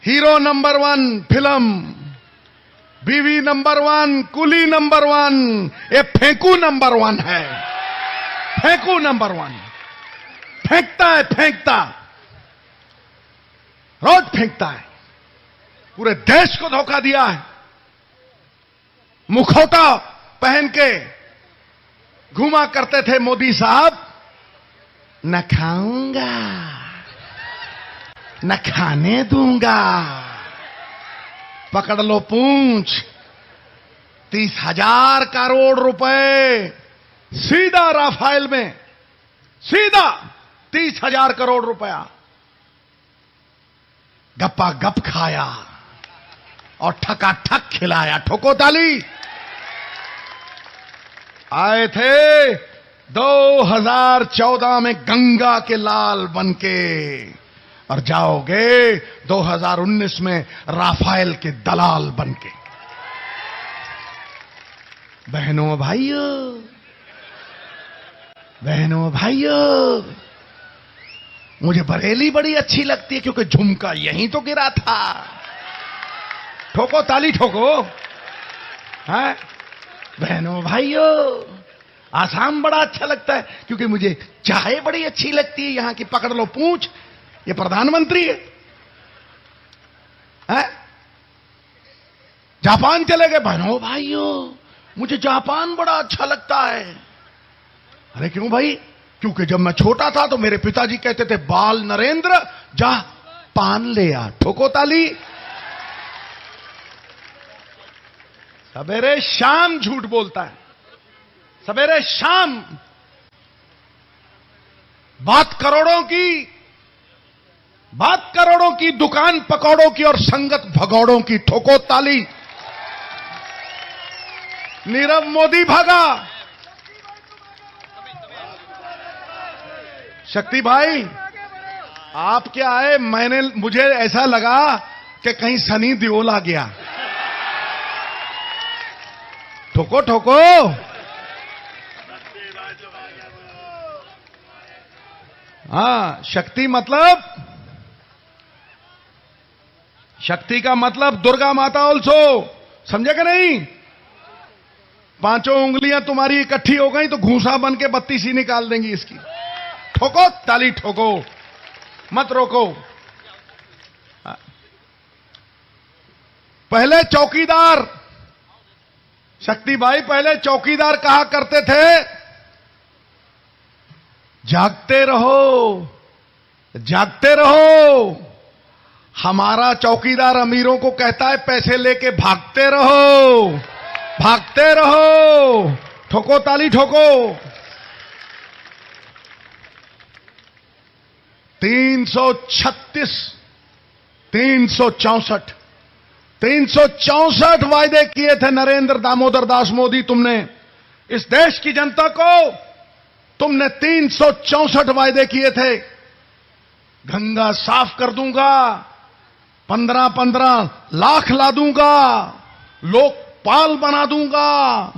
Hero number 1 film, बीवी number 1, कुली number 1, ये फेंकू नंबर 1 है। फेंकू नंबर 1 फेंकता है, फेंकता रोज फेंकता है, पूरे देश को धोखा दिया है। मुखौटा पहन के घुमा करते थे मोदी साहब, न खाऊंगा न खाने दूंगा, पकड़ लो पूंछ। 30,000 करोड़ रुपए सीधा राफेल में, सीधा 30,000 करोड़ रुपया गप्पा गप खाया और ठका ठक खिलाया। ठोको ताली। आए थे 2014 में गंगा के लाल बनके और जाओगे 2019 में राफेल के दलाल बनके। बहनों भाइयों, बहनों भाइयों, मुझे बरेली बड़ी अच्छी लगती है क्योंकि झुमका यहीं तो गिरा था। ठोको ताली ठोको। है बहनों भाइयों, आसाम बड़ा अच्छा लगता है क्योंकि मुझे चाय बड़ी अच्छी लगती है यहां की। पकड़ लो पूंछ, ये प्रधानमंत्री है। जापान चले गए। बहनों भाइयों, मुझे जापान बड़ा अच्छा लगता है। अरे क्यों भाई? क्योंकि जब मैं छोटा था तो मेरे पिताजी कहते थे, बाल नरेंद्र जा पान ले आ। ठोको ताली। सवेरे शाम झूठ बोलता है, सवेरे शाम। बात करोड़ों की, दुकान पकौड़ों की और संगत भगौड़ों की। ठोको ताली। नीरव मोदी भागा। शक्ति भाई, आप क्या आए? मुझे ऐसा लगा कि कहीं सनी देओल आ गया। ठोको ठोको। हाँ, शक्ति मतलब, शक्ति का मतलब दुर्गा माता ऑल्सो। समझे कि नहीं? 5 उंगलियां तुम्हारी इकट्ठी हो गई तो घूसा बन के 32 ही निकाल देंगी इसकी। ठोको ताली ठोको, मत रोको। पहले चौकीदार, शक्ति भाई, पहले चौकीदार कहा करते थे, जागते रहो, जागते रहो। हमारा चौकीदार अमीरों को कहता है, पैसे लेके भागते रहो, भागते रहो। ठोको ताली ठोको। 336, 364 वायदे किए थे नरेंद्र दामोदर दास मोदी। तुमने इस देश की जनता को, तुमने 364 वायदे किए थे। गंगा साफ कर दूंगा, 15-15 लाख ला दूंगा, लोकपाल बना दूंगा,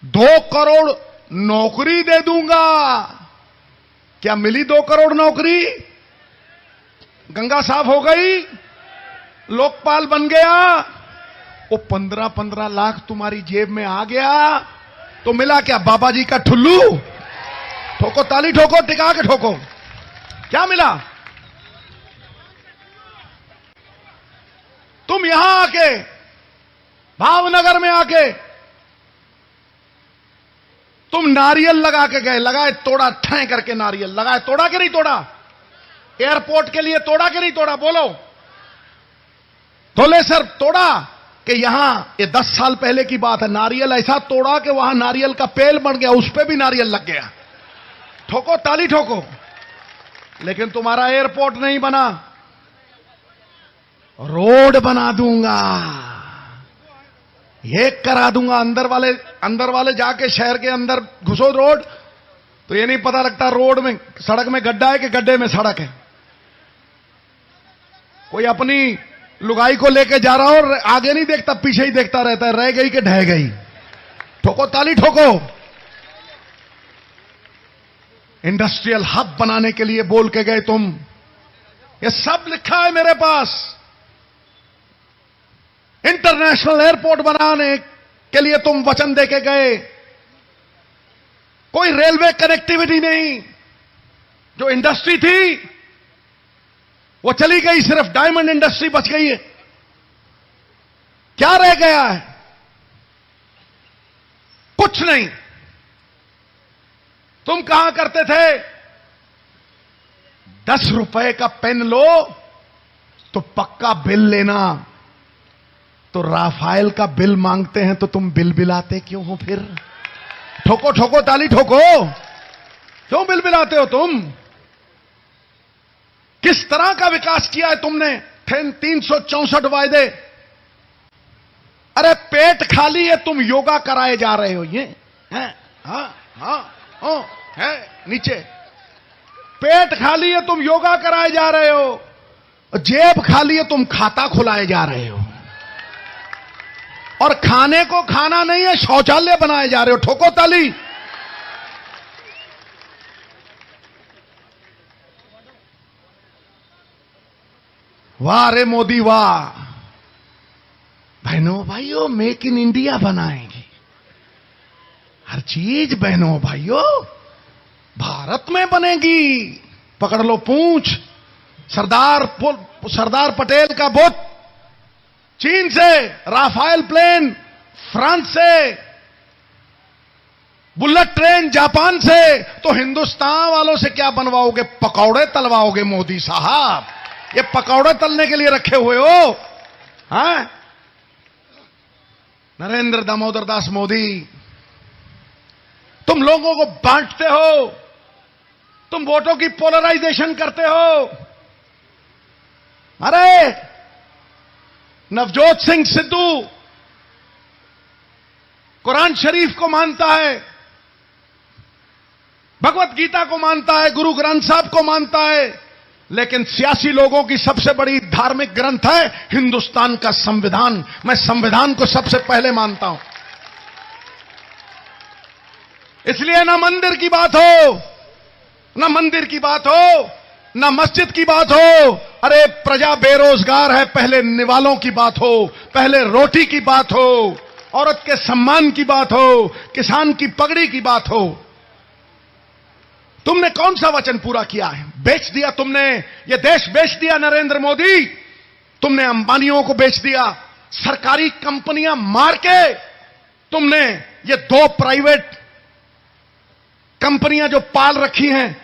2 करोड़ नौकरी दे दूंगा। क्या मिली 2 करोड़ नौकरी? गंगा साफ हो गई, लोकपाल बन गया। वो 15-15 लाख तुम्हारी जेब में आ गया तो मिला क्या? बाबा जी का ठुल्लू। ठोको ताली ठोको, टिका के ठोको। क्या मिला? तुम यहां आके, भावनगर में आके तुम नारियल लगा के गए। लगाए तोड़ा, ठै करके नारियल लगाए। तोड़ा कि नहीं तोड़ा? एयरपोर्ट के लिए तोड़ा कि नहीं तोड़ा? बोलो। तोले सर तोड़ा कि यहां, ये 10 साल पहले की बात है, नारियल ऐसा तोड़ा कि वहां नारियल का पेड़ बन गया, उस पे भी नारियल लग गया। ठोको ताली ठोको। लेकिन तुम्हारा एयरपोर्ट नहीं बना। रोड बना दूंगा, ये करा दूंगा। अंदर वाले जाके शहर के अंदर घुसो रोड तो ये नहीं पता लगता रोड में, सड़क में गड्ढा है कि गड्ढे में सड़क है। कोई अपनी लुगाई को लेके जा रहा हो और आगे नहीं देखता, पीछे ही देखता रहता है, रह गई कि ढह गई। ठोको ताली ठोको। इंडस्ट्रियल हब बनाने के लिए बोल के गए तुम, ये सब लिखा है मेरे पास। इंटरनेशनल एयरपोर्ट बनाने के लिए तुम वचन देके गए, कोई रेलवे कनेक्टिविटी नहीं। जो इंडस्ट्री थी वो चली गई, सिर्फ डायमंड इंडस्ट्री बच गई है। क्या रह गया है? कुछ नहीं। तुम कहां करते थे, 10 रुपए का पेन लो तो पक्का बिल लेना, तो राफेल का बिल मांगते हैं तो तुम बिल बिलाते क्यों हो? फिर ठोको ठोको ताली ठोको, क्यों बिल बिलाते हो तुम? किस तरह का विकास किया है तुमने? 364 वायदे। अरे पेट खाली है, तुम योगा कराए जा रहे हो। ये है, हाँ, है नीचे। पेट खाली है, तुम योगा कराए जा रहे हो। जेब खाली है, तुम खाता खुलाए जा रहे हो। और खाने को खाना नहीं है, शौचालय बनाए जा रहे हो। ठोको ताली। वाह रे मोदी वाह। बहनों भाइयों, मेक इन इंडिया बनाएंगे। हर चीज बहनों भाइयों भारत में बनेगी। पकड़ लो पूंछ। सरदार पटेल का बुत चीन से, राफेल प्लेन फ्रांस से, बुलेट ट्रेन जापान से, तो हिंदुस्तान वालों से क्या बनवाओगे? पकौड़े तलवाओगे मोदी साहब। ये पकौड़े तलने के लिए रखे हुए हो? हाँ? नरेंद्र दामोदर दास मोदी, तुम लोगों को बांटते हो, तुम वोटों की पोलराइजेशन करते हो। अरे नवजोत सिंह सिद्धू कुरान शरीफ को मानता है, भगवत गीता को मानता है, गुरु ग्रंथ साहब को मानता है, लेकिन सियासी लोगों की सबसे बड़ी धार्मिक ग्रंथ है हिंदुस्तान का संविधान। मैं संविधान को सबसे पहले मानता हूं। इसलिए ना मंदिर की बात हो, ना मंदिर की बात हो, ना मस्जिद की बात हो। अरे प्रजा बेरोजगार है, पहले निवालों की बात हो, पहले रोटी की बात हो, औरत के सम्मान की बात हो, किसान की पगड़ी की बात हो। तुमने कौन सा वचन पूरा किया है? बेच दिया तुमने, ये देश बेच दिया नरेंद्र मोदी। तुमने अंबानियों को बेच दिया, सरकारी कंपनियां मार के तुमने ये 2 प्राइवेट कंपनियां जो पाल रखी हैं,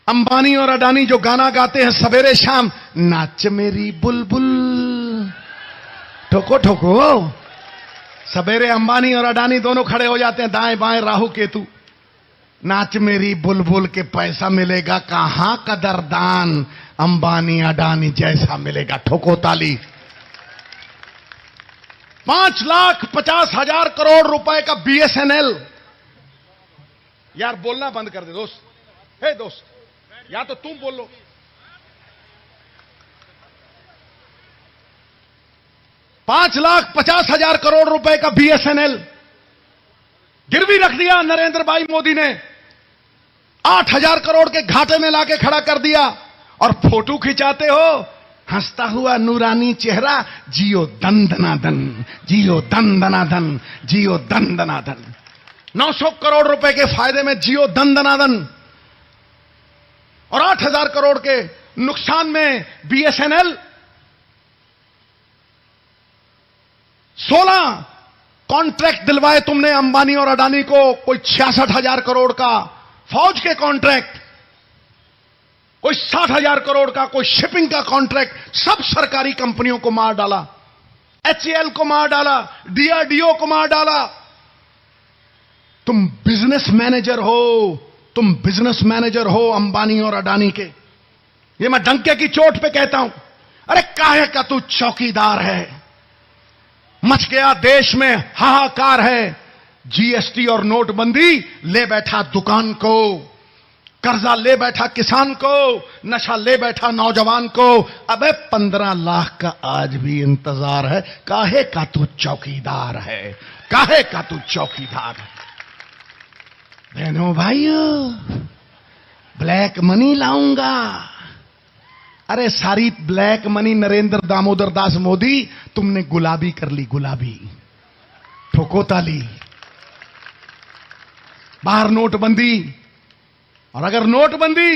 अंबानी और अडानी, जो गाना गाते हैं सवेरे शाम, नाच मेरी बुलबुल। ठोको ठोको। सवेरे अंबानी और अडानी दोनों खड़े हो जाते हैं, दाएं बाएं राहु केतु। नाच मेरी बुलबुल के पैसा मिलेगा कहां कदरदान, अंबानी अडानी जैसा मिलेगा। ठोको ताली। 5,50,000 करोड़ रुपए का BSNL। यार बोलना बंद कर दे दोस्त। हे दोस्त, या तो तुम बोलो। 5,50,000 करोड़ रुपए का BSNL गिरवी रख दिया नरेंद्र भाई मोदी ने। 8,000 करोड़ के घाटे में लाके खड़ा कर दिया, और फोटो खिंचाते हो हंसता हुआ नूरानी चेहरा। जियो दंदनादन, जियो दंदनादन, जियो दंदनादन। 900 करोड़ रुपए के फायदे में जियो दंदनादन, और 8,000 करोड़ के नुकसान में BSNL। 16 कॉन्ट्रैक्ट दिलवाए तुमने अंबानी और अडानी को, कोई 66,000 करोड़ का फौज के कॉन्ट्रैक्ट, कोई 60,000 करोड़ का, कोई शिपिंग का कॉन्ट्रैक्ट। सब सरकारी कंपनियों को मार डाला। HAL को मार डाला, DRDO को मार डाला। तुम बिजनेस मैनेजर हो, तुम बिजनेस मैनेजर हो अंबानी और अडानी के। ये मैं डंके की चोट पे कहता हूं। अरे काहे का तू चौकीदार है? मच गया देश में हाहाकार है। GST और नोटबंदी ले बैठा दुकान को, कर्जा ले बैठा किसान को, नशा ले बैठा नौजवान को। अबे 15 लाख का आज भी इंतजार है। काहे का तू चौकीदार है? काहे का तू चौकीदार है? बहनों भाइयों, ब्लैक मनी लाऊंगा, अरे सारी ब्लैक मनी नरेंद्र दामोदर दास मोदी तुमने गुलाबी कर ली, गुलाबी। ठोको ताली। बाहर नोटबंदी, और अगर नोटबंदी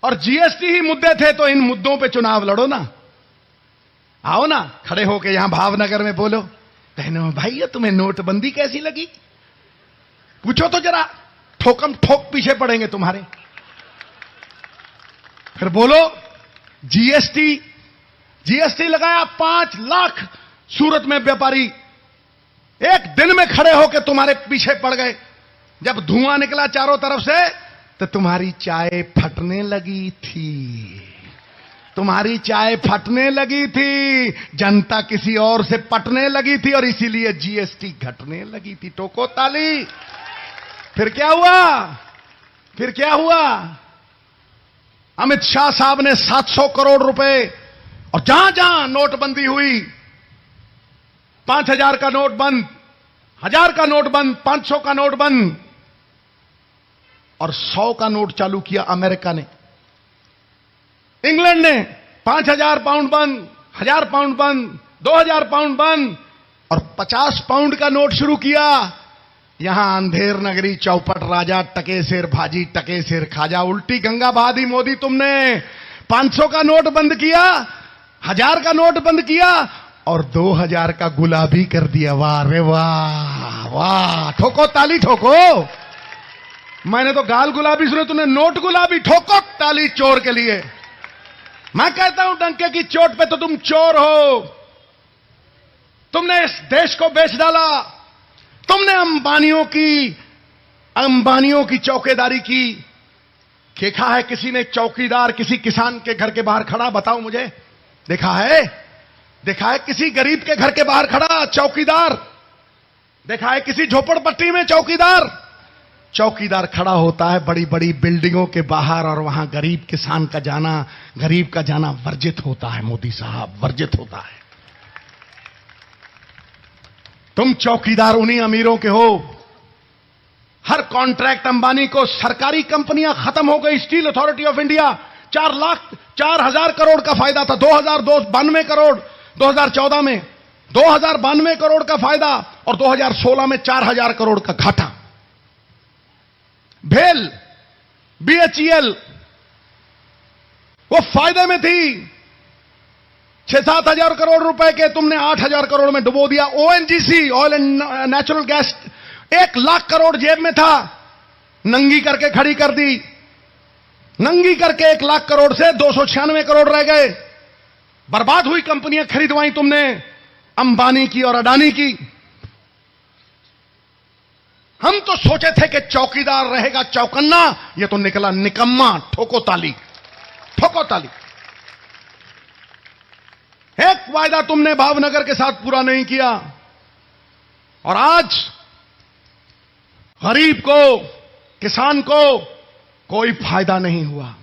और जीएसटी ही मुद्दे थे तो इन मुद्दों पे चुनाव लड़ो ना। आओ ना, खड़े होके यहां भावनगर में बोलो, बहनों भाई तुम्हें नोटबंदी कैसी लगी, पूछो तो जरा, ठोकम ठोक पीछे पड़ेंगे तुम्हारे। फिर बोलो जीएसटी, जीएसटी लगाया 5 लाख सूरत में व्यापारी एक दिन में खड़े होकर तुम्हारे पीछे पड़ गए। जब धुआं निकला चारों तरफ से तो तुम्हारी चाय फटने लगी थी, तुम्हारी चाय फटने लगी थी, जनता किसी और से पटने लगी थी और इसीलिए जीएसटी घटने लगी थी। ठोको ताली। फिर क्या हुआ, फिर क्या हुआ? अमित शाह साहब ने 700 करोड़ रुपए, और जहां जहां नोटबंदी हुई, 5000 का नोट बंद, 1000 का नोट बंद, 500 का नोट बंद, और 100 का नोट चालू किया अमेरिका ने। इंग्लैंड ने 5000 पाउंड बंद, 1000 पाउंड बंद, 2000 पाउंड बंद, और 50 पाउंड का नोट शुरू किया। यहां अंधेर नगरी चौपट राजा, टके सिर भाजी टके सिर खाजा, उल्टी गंगा बहा दी मोदी तुमने। 500 का नोट बंद किया, 1000 का नोट बंद किया, और 2000 का गुलाबी कर दिया। वाह रे वाह, वाह। ठोको ताली, ठोको। मैंने तो गाल गुलाबी सुने, तूने नोट गुलाबी। ठोको ताली चोर के लिए। मैं कहता हूं डंके की चोट पे तो तुम चोर हो। तुमने इस देश को बेच डाला, तुमने अंबानियों की चौकीदारी की। देखा है किसी ने चौकीदार किसी किसान के घर के बाहर खड़ा? बताओ मुझे, देखा है? देखा है किसी गरीब के घर के बाहर खड़ा चौकीदार? देखा है किसी झोपड़पट्टी में चौकीदार? चौकीदार खड़ा होता है बड़ी बड़ी बिल्डिंगों के बाहर, और वहां गरीब किसान का जाना, गरीब का जाना वर्जित होता है। मोदी साहब, वर्जित होता है। तुम चौकीदार उन्हीं अमीरों के हो। हर कॉन्ट्रैक्ट अंबानी को, सरकारी कंपनियां खत्म हो गई। Steel authority of India 4,04,000 crore का फायदा था, 2092 करोड़ 2014 में, 2092 करोड़ का फायदा, और 2016 में 4,000 करोड़ का घाटा। भेल, बीएचईएल वो फायदे में थी। 6-7 हजार करोड़ रुपए के तुमने 8,000 करोड़ में डुबो दिया। ONGC, oil and natural gas, 1 lakh crore जेब में था, नंगी करके खड़ी कर दी। नंगी करके 1 लाख करोड़ से 296 करोड़ रह गए। बर्बाद हुई कंपनियां खरीदवाई तुमने, अंबानी की और अडानी की। हम तो सोचे थे कि चौकीदार रहेगा चौकन्ना, ये तो निकला निकम्मा। ठोको ताली, ठोको ताली। एक वायदा तुमने भावनगर के साथ पूरा नहीं किया, और आज गरीब को, किसान को कोई फायदा नहीं हुआ।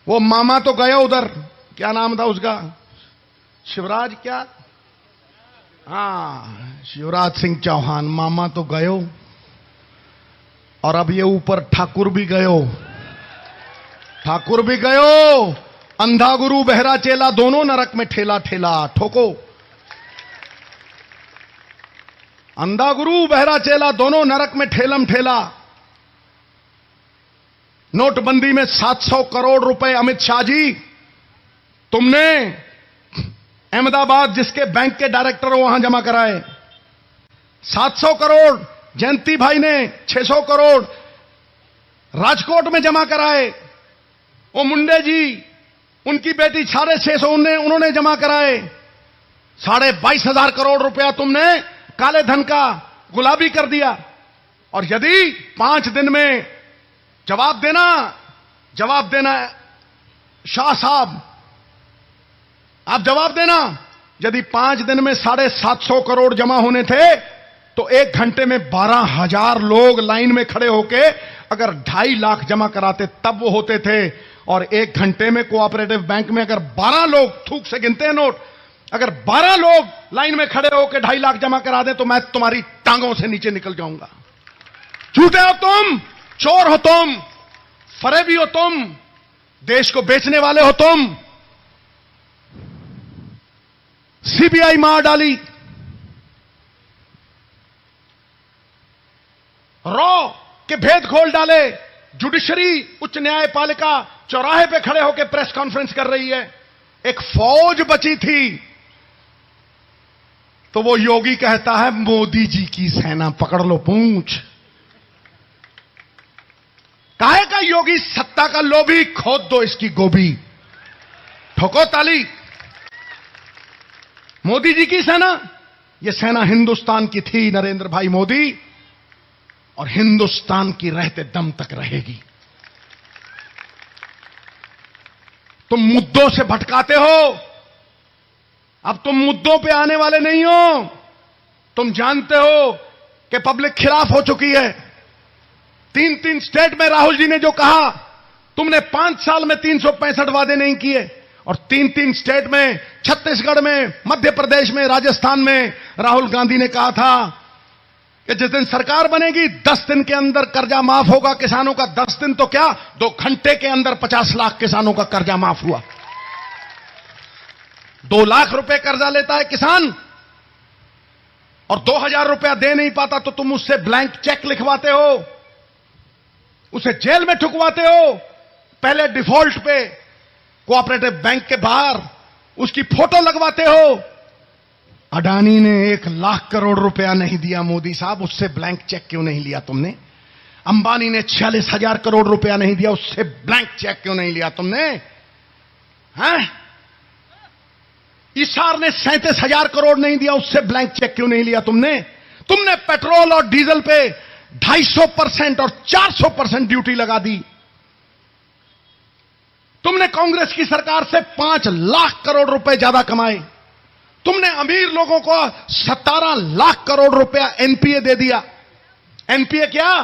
वो मामा तो गए उधर, क्या नाम था उसका, शिवराज, क्या, शिवराज सिंह चौहान, मामा तो गयो, और अब ये ऊपर ठाकुर भी गयो, ठाकुर भी गयो। अंधा गुरु बहरा चेला, दोनों नरक में ठेला ठेला। ठोको। अंधा गुरु बहरा चेला, दोनों नरक में ठेलम ठेला। नोटबंदी में 700 करोड़ रुपए अमित शाह जी तुमने अहमदाबाद, जिसके बैंक के डायरेक्टर हो, वहां जमा कराए। 700 करोड़ जयंती भाई ने 600 करोड़ राजकोट में जमा कराए। वो मुंडे जी, उनकी बेटी 650 उन्होंने जमा कराए। 22,500 करोड़ रुपया तुमने काले धन का गुलाबी कर दिया। और यदि 5 दिन में जवाब देना शाह साहब, आप जवाब देना, यदि 5 दिन में 750 करोड़ जमा होने थे तो 1 घंटे में 12,000 लोग लाइन में खड़े होके अगर 2.5 लाख जमा कराते तब वो होते थे। और 1 घंटे में कोऑपरेटिव बैंक में अगर 12 लोग, थूक से गिनते हैं नोट, अगर 12 लोग लाइन में खड़े होकर 2.5 लाख जमा करा दें तो मैं तुम्हारी टांगों से नीचे निकल जाऊंगा। झूठे हो तुम, चोर हो तुम, फरेबी हो तुम, देश को बेचने वाले हो तुम। सीबीआई मार डाली, रॉ के भेद खोल डाले, जुडिशरी उच्च न्यायपालिका चौराहे पे खड़े होकर प्रेस कॉन्फ्रेंस कर रही है। एक फौज बची थी तो वो योगी कहता है मोदी जी की सेना पकड़ लो पूंछ। काहे का योगी सत्ता का लोभी, खोद दो इसकी गोभी, ठोको ताली। मोदी जी की सेना, ये सेना हिंदुस्तान की थी नरेंद्र भाई मोदी, और हिंदुस्तान की रहते दम तक रहेगी। तुम मुद्दों से भटकाते हो, अब तुम मुद्दों पे आने वाले नहीं हो। तुम जानते हो कि पब्लिक खिलाफ हो चुकी है। 3 स्टेट में राहुल जी ने जो कहा, तुमने 5 साल में 365 वादे नहीं किए, और 3 स्टेट में, छत्तीसगढ़ में, मध्य प्रदेश में, राजस्थान में राहुल गांधी ने कहा था कि जिस दिन सरकार बनेगी 10 दिन के अंदर कर्जा माफ होगा किसानों का। 10 दिन तो क्या, 2 घंटे के अंदर 50 लाख किसानों का कर्जा माफ हुआ। 2 लाख रुपए कर्जा लेता है किसान और 2000 रुपया दे नहीं पाता तो तुम उससे ब्लैंक चेक लिखवाते हो, उसे जेल में ठुकवाते हो। पहले डिफॉल्ट पे कोऑपरेटिव बैंक के बाहर उसकी फोटो लगवाते हो। अडानी ने 1 लाख करोड़ रुपया नहीं दिया मोदी साहब, उससे ब्लैंक चेक क्यों नहीं लिया तुमने? अंबानी ने 46,000 करोड़ रुपया नहीं दिया, उससे ब्लैंक चेक क्यों नहीं लिया तुमने? हैं? ईसार ने 37,000 करोड़ नहीं दिया, उससे ब्लैंक चेक क्यों नहीं लिया तुमने? तुमने पेट्रोल और डीजल पे 250% और 400% ड्यूटी लगा दी। तुमने कांग्रेस की सरकार से 5 लाख करोड़ रुपए ज्यादा कमाए। तुमने अमीर लोगों को 17 लाख करोड़ रुपया एनपीए दे दिया। एनपीए क्या?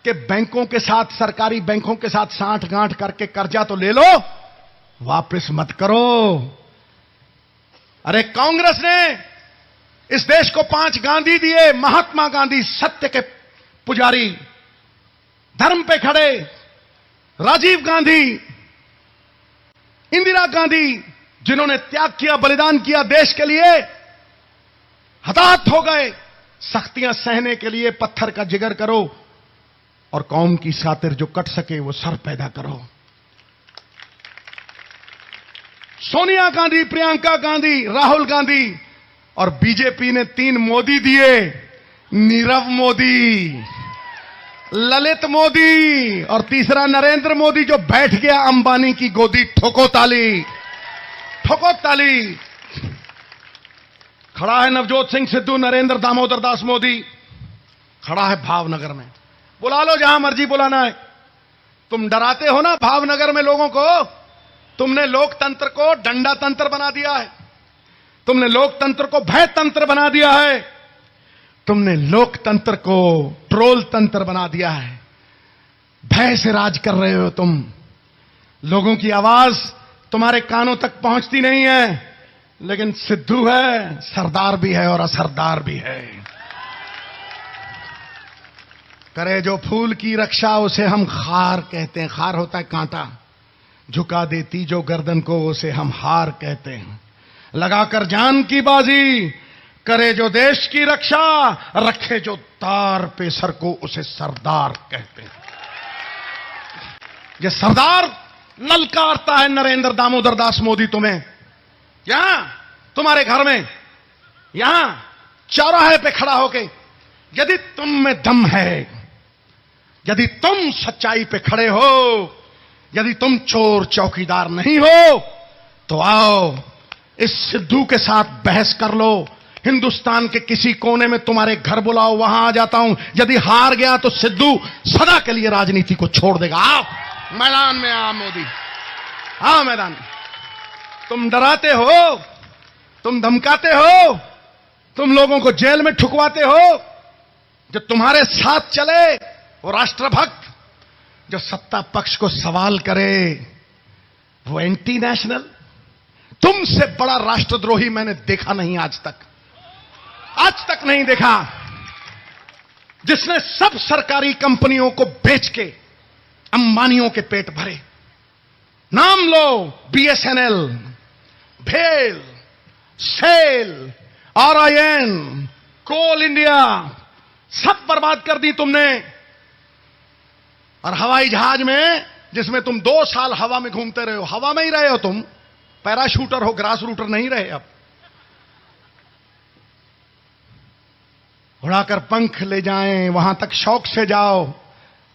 कि बैंकों के साथ, सरकारी बैंकों के साथ साठ गांठ करके कर्जा तो ले लो, वापस मत करो। अरे कांग्रेस ने इस देश को 5 गांधी दिए। महात्मा गांधी सत्य के पुजारी, धर्म पे खड़े, राजीव गांधी, इंदिरा गांधी, जिन्होंने त्याग किया, बलिदान किया देश के लिए, हताहत हो गए। सख्तियां सहने के लिए पत्थर का जिगर करो और कौम की खातिर जो कट सके वो सर पैदा करो। सोनिया गांधी, प्रियंका गांधी, राहुल गांधी और बीजेपी ने 3 मोदी दिए। नीरव मोदी, ललित मोदी और तीसरा नरेंद्र मोदी जो बैठ गया अंबानी की गोदी। ठोको ताली, ठोको ताली। खड़ा है नवजोत सिंह सिद्धू, नरेंद्र दामोदर दास मोदी खड़ा है भावनगर में। बुला लो जहां मर्जी बुलाना है। तुम डराते हो ना भावनगर में लोगों को। तुमने लोकतंत्र को डंडा तंत्र बना दिया है। तुमने लोकतंत्र को भय तंत्र बना दिया है। तुमने लोकतंत्र को ट्रोल तंत्र बना दिया है। भय से राज कर रहे हो तुम। लोगों की आवाज तुम्हारे कानों तक पहुंचती नहीं है, लेकिन सिद्धू है, सरदार भी है और असरदार भी है। करे जो फूल की रक्षा उसे हम खार कहते हैं। खार होता है कांटा। झुका देती जो गर्दन को उसे हम हार कहते हैं। लगाकर जान की बाजी करे जो देश की रक्षा, रखे जो तार पे सर को उसे सरदार कहते हैं। ये सरदार ललकारता है नरेंद्र दामोदर दास मोदी तुम्हें। यहां तुम्हारे घर में, यहां चौराहे पे खड़ा होके, यदि तुम में दम है, यदि तुम सच्चाई पे खड़े हो, यदि तुम चोर चौकीदार नहीं हो, तो आओ इस सिद्धू के साथ बहस कर लो। हिंदुस्तान के किसी कोने में तुम्हारे घर बुलाओ, वहां आ जाता हूं। यदि हार गया तो सिद्धू सदा के लिए राजनीति को छोड़ देगा। आओ मैदान में, आ मोदी, आओ मैदान में। तुम डराते हो, तुम धमकाते हो, तुम लोगों को जेल में ठुकवाते हो। जो तुम्हारे साथ चले वो राष्ट्रभक्त, जो सत्ता पक्ष को सवाल करे वो एंटी नेशनल। तुमसे बड़ा राष्ट्रद्रोही मैंने देखा नहीं आज तक नहीं देखा, जिसने सब सरकारी कंपनियों को बेच के अंबानियों के पेट भरे। नाम लो, बीएसएनएल, भेल, सेल, आरआईएन, कोल इंडिया, सब बर्बाद कर दी तुमने। और हवाई जहाज में, जिसमें तुम 2 साल हवा में घूमते रहे हो, हवा में ही रहे हो तुम, पैराशूटर हो, ग्रास रूटर नहीं रहे। अब उड़ाकर पंख ले जाएं, वहां तक शौक से जाओ,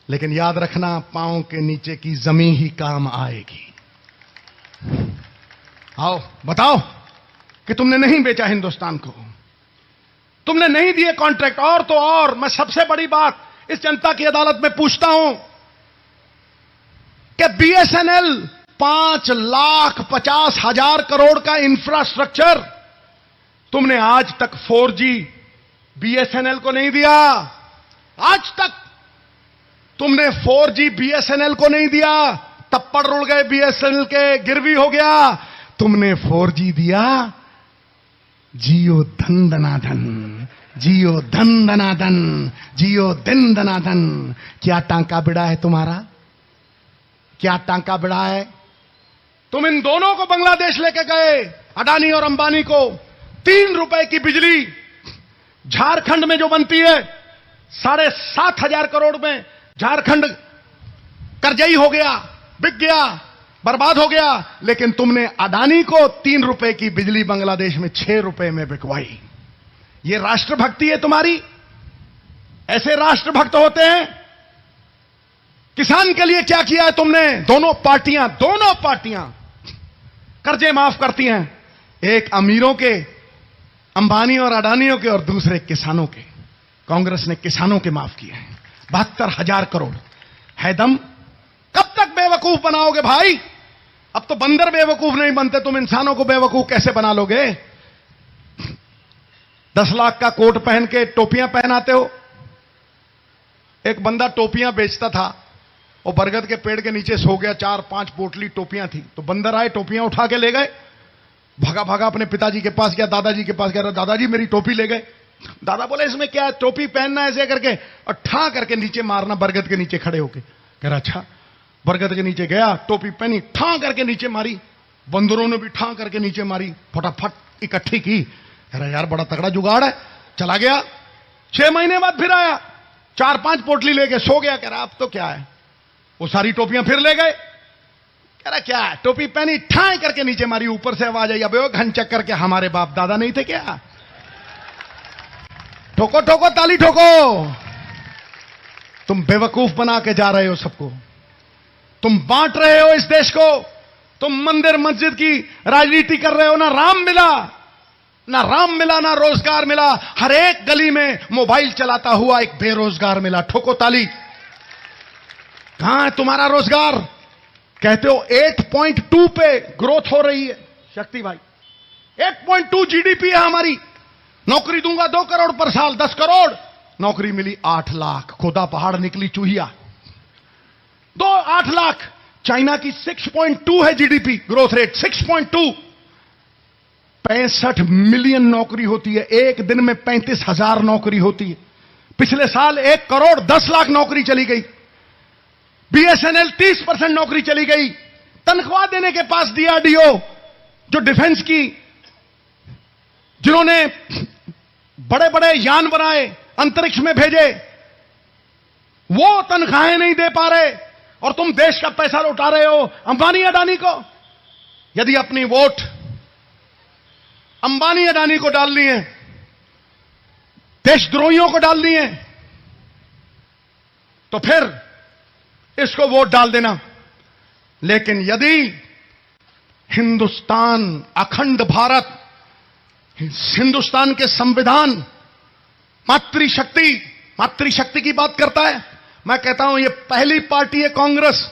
लेकिन याद रखना पांव के नीचे की जमीन ही काम आएगी। आओ बताओ कि तुमने नहीं बेचा हिंदुस्तान को, तुमने नहीं दिए कॉन्ट्रैक्ट। और तो और मैं सबसे बड़ी बात इस जनता की अदालत में पूछता हूं कि बीएसएनएल 5,50,000 करोड़ का इंफ्रास्ट्रक्चर तुमने आज तक 4G बीएसएनएल को नहीं दिया। आज तक तुमने 4G बीएसएनएल को नहीं दिया। तप्पड़ रुड़ गए बीएसएनएल के, गिरवी हो गया। तुमने 4G दिया, जियो धन धनाधन, जियो धन धनाधन, जियो दिन धनाधन। क्या टांका बिड़ा है तुम्हारा? क्या टांका बिड़ा है? तुम इन दोनों को बांग्लादेश लेके गए, अडानी और अंबानी को। 3 रुपए की बिजली झारखंड में जो बनती है, 7,500 करोड़ में झारखंड कर्जई हो गया, बिक गया, बर्बाद हो गया। लेकिन तुमने अडानी को 3 रुपए की बिजली बांग्लादेश में 6 रुपए में बिकवाई। ये राष्ट्रभक्ति है तुम्हारी? ऐसे राष्ट्रभक्त होते हैं? किसान के लिए क्या किया है तुमने? दोनों पार्टियां कर्जे माफ करती हैं। एक अमीरों के, अंबानी और अडानियों के, और दूसरे किसानों के। कांग्रेस ने किसानों के माफ किए हैं 72,000 करोड़। है दम? कब तक बेवकूफ बनाओगे भाई? अब तो बंदर बेवकूफ नहीं बनते, तुम इंसानों को बेवकूफ कैसे बना लोगे? 10 लाख का कोट पहन के टोपियां पहनाते हो। एक बंदा टोपियां बेचता था, और बरगद के पेड़ के नीचे सो गया। 4-5 पोटली टोपियां थी। तो बंदर आए, टोपियां उठा के ले गए। भागा भागा अपने पिताजी के पास गया, दादाजी के पास गया। दादाजी मेरी टोपी ले गए। दादा बोले इसमें क्या है? टोपी पहनना ऐसे करके और ठा करके नीचे मारना, बरगद के नीचे खड़े होके। कह रहा अच्छा। बरगद के नीचे गया, टोपी पहनी, ठा करके नीचे मारी। बंदरों ने भी ठा करके नीचे मारी, फटाफट इकट्ठी की। कह रहा यार बड़ा तगड़ा जुगाड़ है। चला गया। 6 महीने बाद फिर आया, 4-5 पोटली लेके सो गया। कह रहा अब तो क्या है? वो सारी टोपियां फिर ले गए। कह रहा क्या है? टोपी पहनी, ठाई करके नीचे मारी। ऊपर से आवाज आई, अबे वो घन चक्कर के हमारे बाप दादा नहीं थे क्या? ठोको ठोको ताली ठोको। तुम बेवकूफ बना के जा रहे हो सबको। तुम बांट रहे हो इस देश को। तुम मंदिर मस्जिद की राजनीति कर रहे हो। ना राम मिला, ना रोजगार मिला। हर एक गली में मोबाइल चलाता हुआ एक बेरोजगार मिला। ठोको ताली। कहां है तुम्हारा रोजगार? कहते हो 8.2 पे ग्रोथ हो रही है। शक्ति भाई 8.2 जीडीपी है हमारी। नौकरी दूंगा 2 करोड़ पर साल, 10 करोड़ नौकरी मिली 8 लाख। खोदा पहाड़ निकली चूहिया। 8 लाख। चाइना की 6.2 है जीडीपी ग्रोथ रेट, 6.2। 65 मिलियन नौकरी होती है एक दिन में, 35,000 नौकरी होती है। पिछले साल 1 करोड़ 10 लाख नौकरी चली गई। बीएसएनएल 30% नौकरी चली गई। तनख्वाह देने के पास डीआरडीओ, जो डिफेंस की, जिन्होंने बड़े बड़े यान बनाए, अंतरिक्ष में भेजे, वो तनख्वाहें नहीं दे पा रहे। और तुम देश का पैसा लौटा रहे हो अंबानी अडानी को। यदि अपनी वोट अंबानी अडानी को डालनी है, देशद्रोहियों को डालनी है, तो फिर इसको वोट डाल देना। लेकिन यदि हिंदुस्तान, अखंड भारत, हिंदुस्तान के संविधान मातृशक्ति की बात करता है। मैं कहता हूं ये पहली पार्टी है कांग्रेस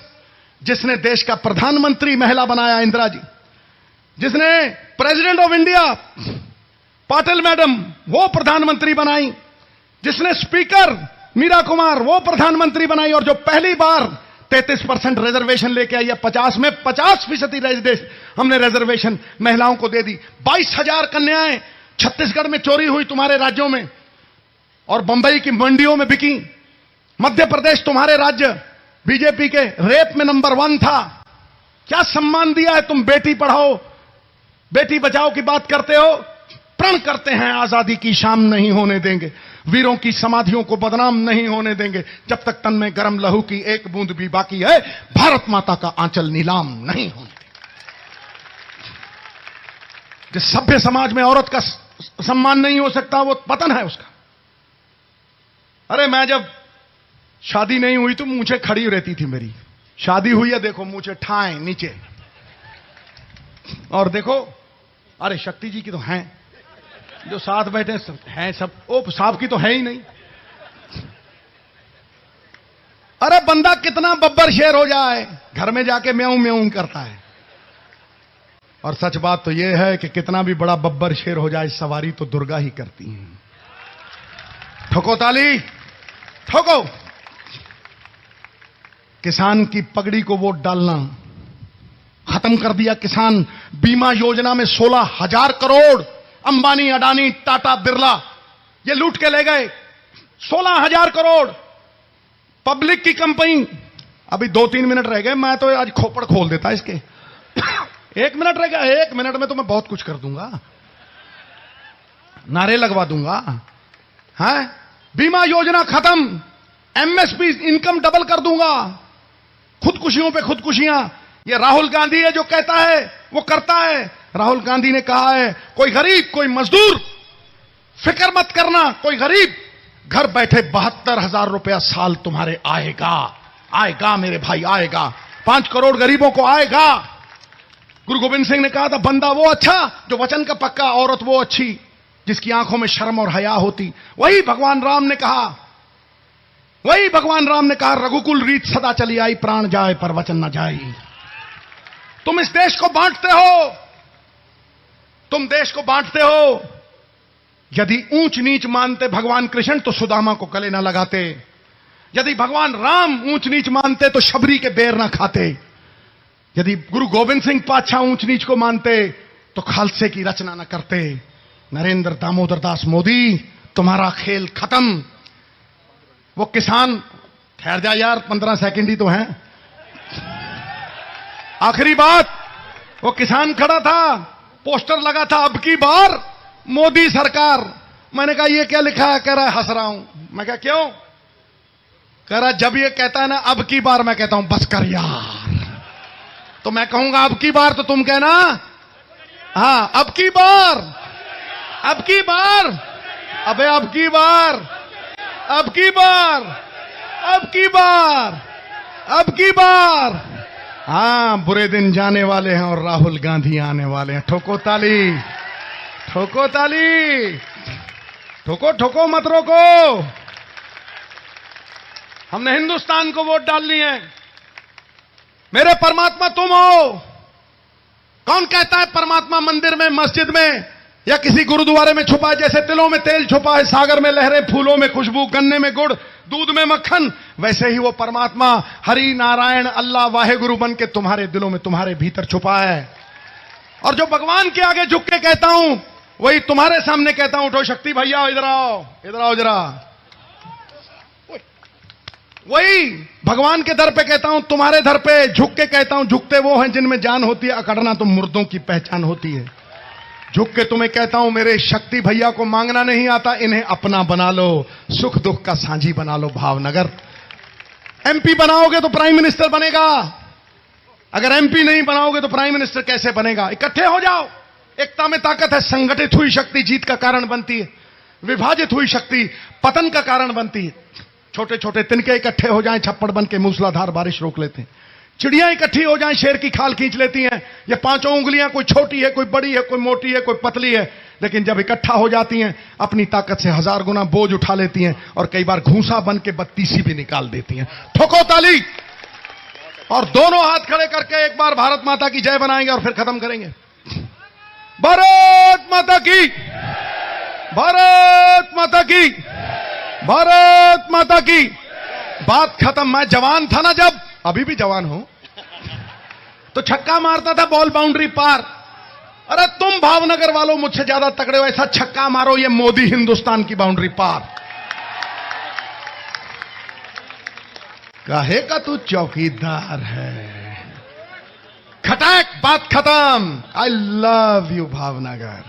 जिसने देश का प्रधानमंत्री महिला बनाया, इंदिरा जी। जिसने president of India Patil madam, वो प्रधानमंत्री बनाई। जिसने स्पीकर मीरा कुमार, वो प्रधानमंत्री बनाई। और जो पहली बार 33% रिजर्वेशन लेके आई है, 50 में 50% हमने रिजर्वेशन महिलाओं को दे दी। 22,000 कन्याएं छत्तीसगढ़ में चोरी हुई तुम्हारे राज्यों में, और बंबई की मंडियों में बिकी। मध्य प्रदेश तुम्हारे राज्य बीजेपी के रेप में नंबर 1 था। क्या सम्मान दिया है? तुम बेटी पढ़ाओ बेटी बचाओ की बात करते हो, प्रण करते हैं आजादी की शाम नहीं होने देंगे, वीरों की समाधियों को बदनाम नहीं होने देंगे, जब तक तन में गर्म लहू की एक बूंद भी बाकी है, भारत माता का आंचल नीलाम नहीं होने देंगे। जिस सभ्य समाज में औरत का सम्मान नहीं हो सकता, वो पतन है उसका। अरे मैं जब शादी नहीं हुई तो मूंछें खड़ी रहती थी मेरी, शादी हुई है देखो मूंछें ठाए नीचे, और देखो अरे शक्ति जी की तो हैं, जो साथ बैठे हैं सब, ओ साहब की तो है ही नहीं। अरे बंदा कितना बब्बर शेर हो जाए, घर में जाके म्याऊं म्याऊं करता है। और सच बात तो यह है कि कितना भी बड़ा बब्बर शेर हो जाए, सवारी तो दुर्गा ही करती हैं। ठोको ताली, ठोको। किसान की पगड़ी को वोट डालना खत्म कर दिया। किसान बीमा योजना में 16,000 करोड़ अंबानी, अडानी, टाटा, बिरला ये लूट के ले गए। 16,000 करोड़ पब्लिक की कंपनी। अभी 2-3 मिनट रह गए, मैं तो आज खोपड़ खोल देता इसके। 1 मिनट रह गया, 1 मिनट में तो मैं बहुत कुछ कर दूंगा, नारे लगवा दूंगा। है बीमा योजना खत्म, एमएसपी इनकम डबल कर दूंगा, खुदकुशियों पे खुदकुशियां। ये राहुल गांधी है जो कहता है वो करता है। राहुल गांधी ने कहा है कोई गरीब कोई मजदूर फिक्र मत करना, कोई गरीब घर बैठे 72,000 रुपया साल तुम्हारे आएगा, आएगा मेरे भाई आएगा, 5 करोड़ गरीबों को आएगा। गुरु गोविंद सिंह ने कहा था बंदा वो अच्छा जो वचन का पक्का, औरत वो अच्छी जिसकी आंखों में शर्म और हया होती। वही भगवान राम ने कहा, वही भगवान राम ने कहा रघुकुल रीत सदा चली आई, प्राण जाए पर वचन न जाए। तुम इस देश को बांटते हो, तुम देश को बांटते हो। यदि ऊंच नीच मानते भगवान कृष्ण तो सुदामा को गले ना लगाते, यदि भगवान राम ऊंच नीच मानते तो शबरी के बेर ना खाते, यदि गुरु गोविंद सिंह पातशाह ऊंच नीच को मानते तो खालसे की रचना न करते। नरेंद्र दामोदर दास मोदी तुम्हारा खेल खत्म। वो किसान, ठहर जा यार 15 सेकंड ही तो हैं, आखिरी बात। वो किसान खड़ा था, पोस्टर लगा था अब की बार मोदी सरकार। मैंने कहा ये क्या लिखा है? कह रहा है हंस रहा हूं। मैं कहा क्यों? कह रहा जब ये कहता है ना अब की बार, मैं कहता हूं बस कर यार। तो मैं कहूंगा अब की बार तो तुम कहना हां अब की बार, अब की बार, अबे अब की बार, अब की बार, अब की बार, अब की बार। हां बुरे दिन जाने वाले हैं और राहुल गांधी आने वाले हैं। ठोको ताली, ठोको ताली, ठोको ठोको मत रोको। हमने हिंदुस्तान को वोट डालनी है। मेरे परमात्मा तुम हो। कौन कहता है परमात्मा मंदिर में, मस्जिद में या किसी गुरुद्वारे में छुपा है? जैसे तिलों में तेल छुपा है, सागर में लहरें, फूलों में खुशबू, गन्ने में गुड़, दूध में मक्खन, वैसे ही वो परमात्मा हरि नारायण अल्लाह वाहेगुरु बन के तुम्हारे दिलों में, तुम्हारे भीतर छुपा है। और जो भगवान के आगे झुक के कहता हूं वही तुम्हारे सामने कहता हूं। उठो शक्ति भैया, इधर आओ, इधर आओ जरा। वही भगवान के दर पे कहता हूं, तुम्हारे दर पे झुक के कहता हूं। झुकते वो हैं जिनमें जान होती है, अकड़ना तो मुर्दों की पहचान होती है। झुक के तुम्हें कहता हूं मेरे शक्ति भैया को मांगना नहीं आता, इन्हें अपना बना लो, सुख दुख का साझी बना लो। भावनगर एमपी बनाओगे तो प्राइम मिनिस्टर बनेगा, अगर एमपी नहीं बनाओगे तो प्राइम मिनिस्टर कैसे बनेगा? इकट्ठे हो जाओ, एकता में ताकत है। संगठित हुई शक्ति जीत का कारण बनती है, विभाजित हुई शक्ति पतन का कारण बनती है। छोटे छोटे तिनके इकट्ठे हो जाएं, छप्पड़ बन के मूसलाधार बारिश रोक लेते हैं। चिड़ियां इकट्ठी हो जाएं, शेर की खाल खींच लेती हैं। ये 5 उंगलियां कोई छोटी है, कोई बड़ी है, कोई मोटी है, कोई पतली है, लेकिन जब इकट्ठा हो जाती हैं अपनी ताकत से 1000 गुना बोझ उठा लेती हैं और कई बार घूंसा बन के बत्तीसी भी निकाल देती हैं। ठोको ताली और दोनों हाथ खड़े करके एक बार भारत माता की जय बनाएंगे और फिर खत्म करेंगे। भारत माता की, भारत माता की, भारत माता की। बात खत्म। मैं जवान था ना जब, अभी भी जवान हूं, तो छक्का मारता था बॉल बाउंड्री पार। अरे तुम भावनगर वालों मुझसे ज्यादा तगड़े हो, ऐसा छक्का मारो ये मोदी हिंदुस्तान की बाउंड्री पार। काहे का तू चौकीदार है, खटाक बात खत्म। I love you Bhavnagar.